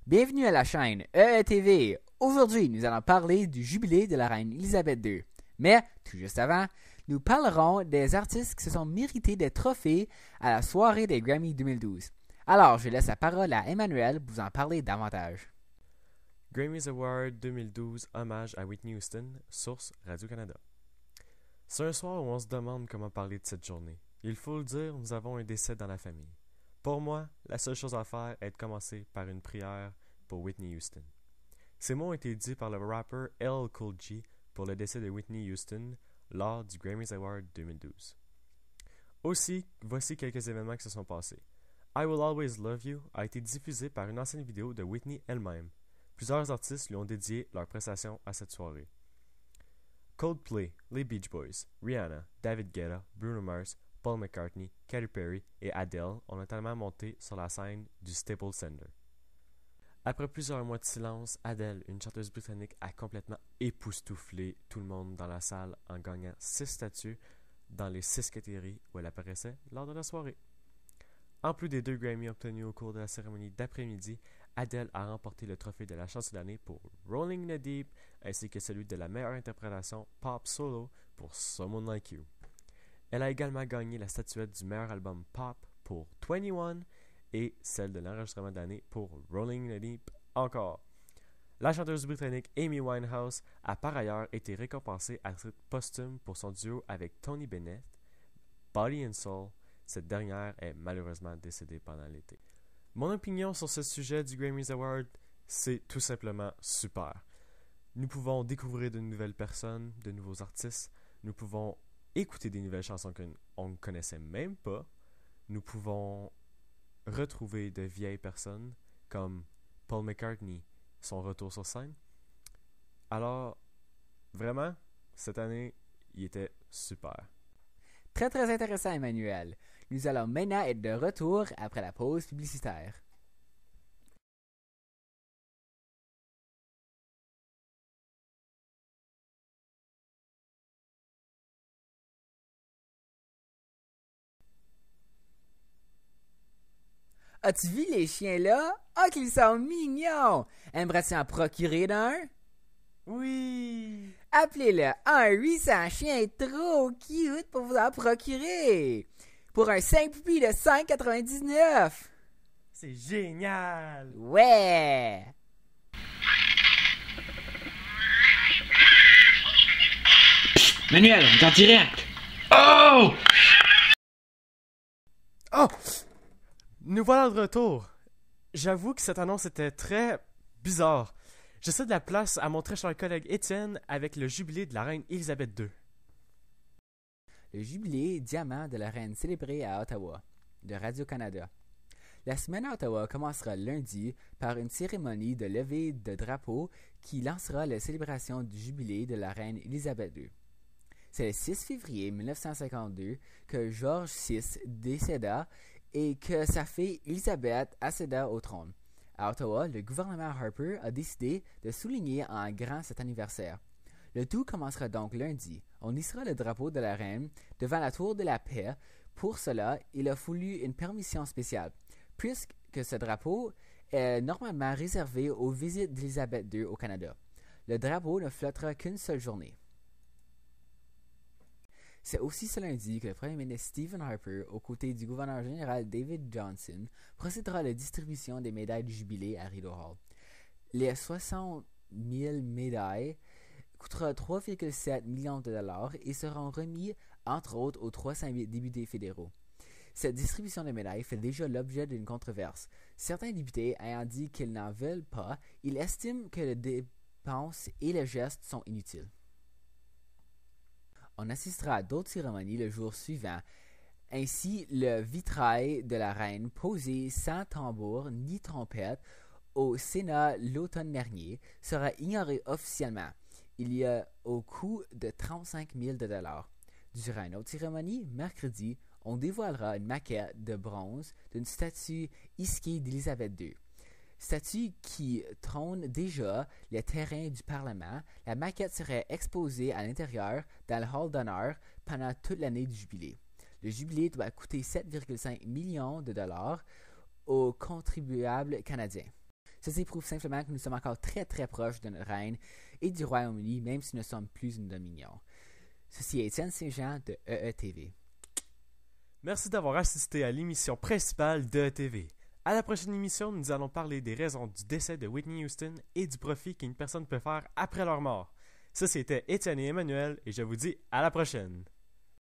Bienvenue à la chaîne EETV. Aujourd'hui, nous allons parler du jubilé de la reine Elisabeth II. Mais, tout juste avant, nous parlerons des artistes qui se sont mérités des trophées à la soirée des Grammy 2012. Alors, je laisse la parole à Emmanuel pour vous en parler davantage. Grammys Award 2012, hommage à Whitney Houston, source Radio-Canada. C'est un soir où on se demande comment parler de cette journée. Il faut le dire, nous avons un décès dans la famille. Pour moi, la seule chose à faire est de commencer par une prière pour Whitney Houston. Ces mots ont été dits par le rappeur LL Cool J pour le décès de Whitney Houston lors du Grammys Award 2012. Aussi, voici quelques événements qui se sont passés. I Will Always Love You a été diffusé par une ancienne vidéo de Whitney elle-même. Plusieurs artistes lui ont dédié leur prestation à cette soirée. Coldplay, les Beach Boys, Rihanna, David Guetta, Bruno Mars, Paul McCartney, Katy Perry et Adele ont notamment monté sur la scène du Staples Center. Après plusieurs mois de silence, Adele, une chanteuse britannique, a complètement époustouflé tout le monde dans la salle en gagnant 6 statues dans les 6 catégories où elle apparaissait lors de la soirée. En plus des 2 Grammy obtenus au cours de la cérémonie d'après-midi, Adele a remporté le trophée de la chanson de l'année pour Rolling in the Deep ainsi que celui de la meilleure interprétation pop solo pour Someone Like You. Elle a également gagné la statuette du meilleur album pop pour 21 et celle de l'enregistrement de l'année pour Rolling in the Deep encore. La chanteuse britannique Amy Winehouse a par ailleurs été récompensée à titre posthume pour son duo avec Tony Bennett, Body and Soul. Cette dernière est malheureusement décédée pendant l'été. Mon opinion sur ce sujet du Grammys Award, c'est tout simplement super. Nous pouvons découvrir de nouvelles personnes, de nouveaux artistes. Nous pouvons écouter des nouvelles chansons qu'on ne connaissait même pas. Nous pouvons retrouver de vieilles personnes comme Paul McCartney, son retour sur scène. Alors, vraiment, cette année, il était super. Très intéressant, Emmanuel. Nous allons maintenant être de retour après la pause publicitaire. As-tu vu les chiens là? Ah, qu'ils sont mignons! Aimerais-tu en procurer d'un? Oui! Appelez-le 1-800 chiens trop cute pour vous en procurer! Pour un simple prix de 5,99! C'est génial! Ouais! Manuel, on est en direct! Oh! Oh! Nous voilà de retour. J'avoue que cette annonce était très bizarre. J'essaie de la place à mon très cher collègue Étienne avec le jubilé de la reine Elisabeth II. Le jubilé diamant de la reine célébré à Ottawa, de Radio-Canada. La semaine à Ottawa commencera lundi par une cérémonie de levée de drapeau qui lancera la célébration du jubilé de la reine Elisabeth II. C'est le 6 février 1952 que George VI décéda et que sa fille Elizabeth accéda au trône. À Ottawa, le gouvernement Harper a décidé de souligner en grand cet anniversaire. Le tout commencera donc lundi. On hissera le drapeau de la reine devant la tour de la paix. Pour cela, il a fallu une permission spéciale, puisque ce drapeau est normalement réservé aux visites d'Elizabeth II au Canada. Le drapeau ne flottera qu'une seule journée. C'est aussi ce lundi que le premier ministre Stephen Harper, aux côtés du gouverneur général David Johnston, procédera à la distribution des médailles du jubilé à Rideau Hall. Les 60 000 médailles coûteront 3,7 millions de dollars et seront remis, entre autres, aux 300 députés fédéraux. Cette distribution de médailles fait déjà l'objet d'une controverse. Certains députés ayant dit qu'ils n'en veulent pas, ils estiment que les dépenses et les gestes sont inutiles. On assistera à d'autres cérémonies le jour suivant. Ainsi, le vitrail de la reine posé sans tambour ni trompette au Sénat l'automne dernier sera ignoré officiellement. Il y a au coût de 35 000 dollars. Durant une autre cérémonie, mercredi, on dévoilera une maquette de bronze d'une statue isquée d'Élisabeth II. Statue qui trône déjà les terrains du Parlement, la maquette serait exposée à l'intérieur dans le hall d'honneur pendant toute l'année du jubilé. Le jubilé doit coûter 7,5 millions de dollars aux contribuables canadiens. Ceci prouve simplement que nous sommes encore très très proches de notre reine et du Royaume-Uni, même si nous ne sommes plus une dominion. Ceci est Étienne Saint-Jean de EETV. Merci d'avoir assisté à l'émission principale de EETV. À la prochaine émission, nous allons parler des raisons du décès de Whitney Houston et du profit qu'une personne peut faire après leur mort. Ça, c'était Étienne et Emmanuel et je vous dis à la prochaine.